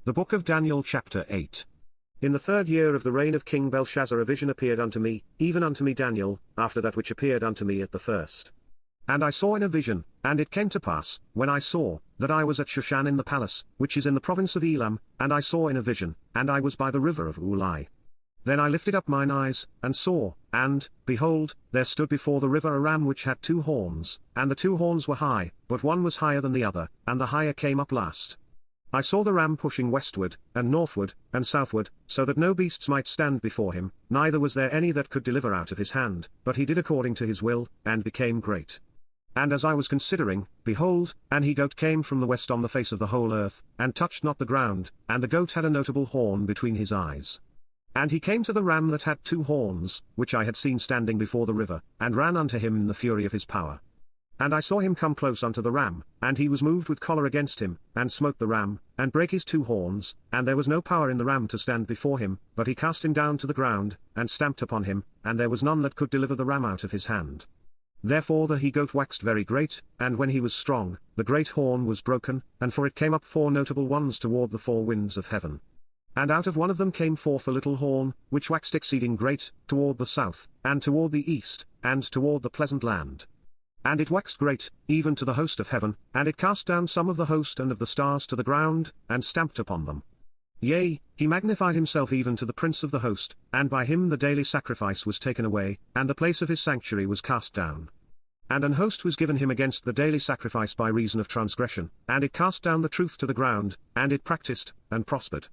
The Book of Daniel chapter 8. In the 3rd year of the reign of King Belshazzar a vision appeared unto me, even unto me Daniel, after that which appeared unto me at the first. And I saw in a vision, and it came to pass, when I saw, that I was at Shushan in the palace, which is in the province of Elam, and I saw in a vision, and I was by the river of Ulai. Then I lifted up mine eyes, and saw, and, behold, there stood before the river a ram which had 2 horns, and the 2 horns were high, but one was higher than the other, and the higher came up last. I saw the ram pushing westward, and northward, and southward, so that no beasts might stand before him, neither was there any that could deliver out of his hand, but he did according to his will, and became great. And as I was considering, behold, an he-goat came from the west on the face of the whole earth, and touched not the ground, and the goat had a notable horn between his eyes. And he came to the ram that had 2 horns, which I had seen standing before the river, and ran unto him in the fury of his power. And I saw him come close unto the ram, and he was moved with choler against him, and smote the ram, and brake his 2 horns, and there was no power in the ram to stand before him, but he cast him down to the ground, and stamped upon him, and there was none that could deliver the ram out of his hand. Therefore the he-goat waxed very great, and when he was strong, the great horn was broken, and for it came up 4 notable ones toward the 4 winds of heaven. And out of one of them came forth a little horn, which waxed exceeding great, toward the south, and toward the east, and toward the pleasant land. And it waxed great, even to the host of heaven, and it cast down some of the host and of the stars to the ground, and stamped upon them. Yea, he magnified himself even to the prince of the host, and by him the daily sacrifice was taken away, and the place of his sanctuary was cast down. And an host was given him against the daily sacrifice by reason of transgression, and it cast down the truth to the ground, and it practiced, and prospered.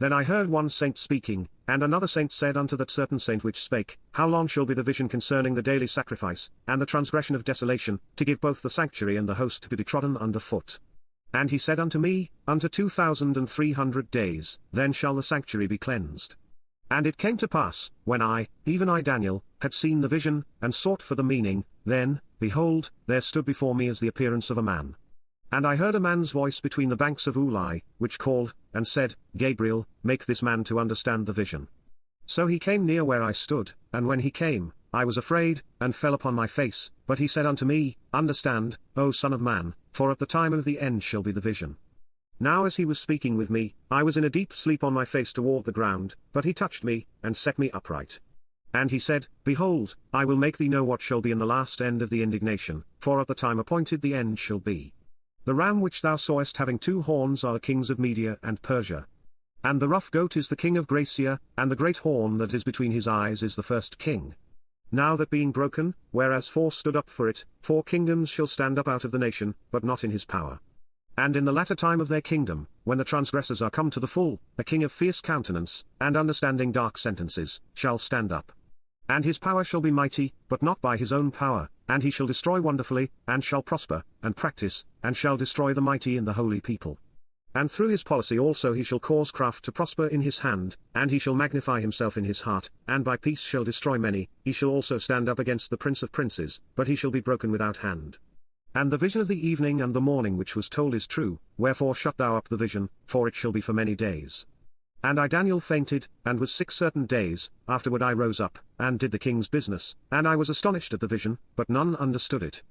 Then I heard one saint speaking, and another saint said unto that certain saint which spake, How long shall be the vision concerning the daily sacrifice, and the transgression of desolation, to give both the sanctuary and the host to be trodden under foot? And he said unto me, Unto 2,300 days, then shall the sanctuary be cleansed. And it came to pass, when I, even I Daniel, had seen the vision, and sought for the meaning, then, behold, there stood before me as the appearance of a man. And I heard a man's voice between the banks of Ulai, which called, and said, Gabriel, make this man to understand the vision. So he came near where I stood, and when he came, I was afraid, and fell upon my face, but he said unto me, Understand, O son of man, for at the time of the end shall be the vision. Now as he was speaking with me, I was in a deep sleep on my face toward the ground, but he touched me, and set me upright. And he said, Behold, I will make thee know what shall be in the last end of the indignation, for at the time appointed the end shall be. The ram which thou sawest having 2 horns are the kings of Media and Persia. And the rough goat is the king of Gracia, and the great horn that is between his eyes is the first king. Now that being broken, whereas 4 stood up for it, 4 kingdoms shall stand up out of the nation, but not in his power. And in the latter time of their kingdom, when the transgressors are come to the full, a king of fierce countenance, and understanding dark sentences, shall stand up. And his power shall be mighty, but not by his own power, and he shall destroy wonderfully, and shall prosper, and practice, and shall destroy the mighty in the holy people. And through his policy also he shall cause craft to prosper in his hand, and he shall magnify himself in his heart, and by peace shall destroy many. He shall also stand up against the prince of princes, but he shall be broken without hand. And the vision of the evening and the morning which was told is true, wherefore shut thou up the vision, for it shall be for many days. And I Daniel fainted, and was sick certain days. Afterward I rose up, and did the king's business, and I was astonished at the vision, but none understood it.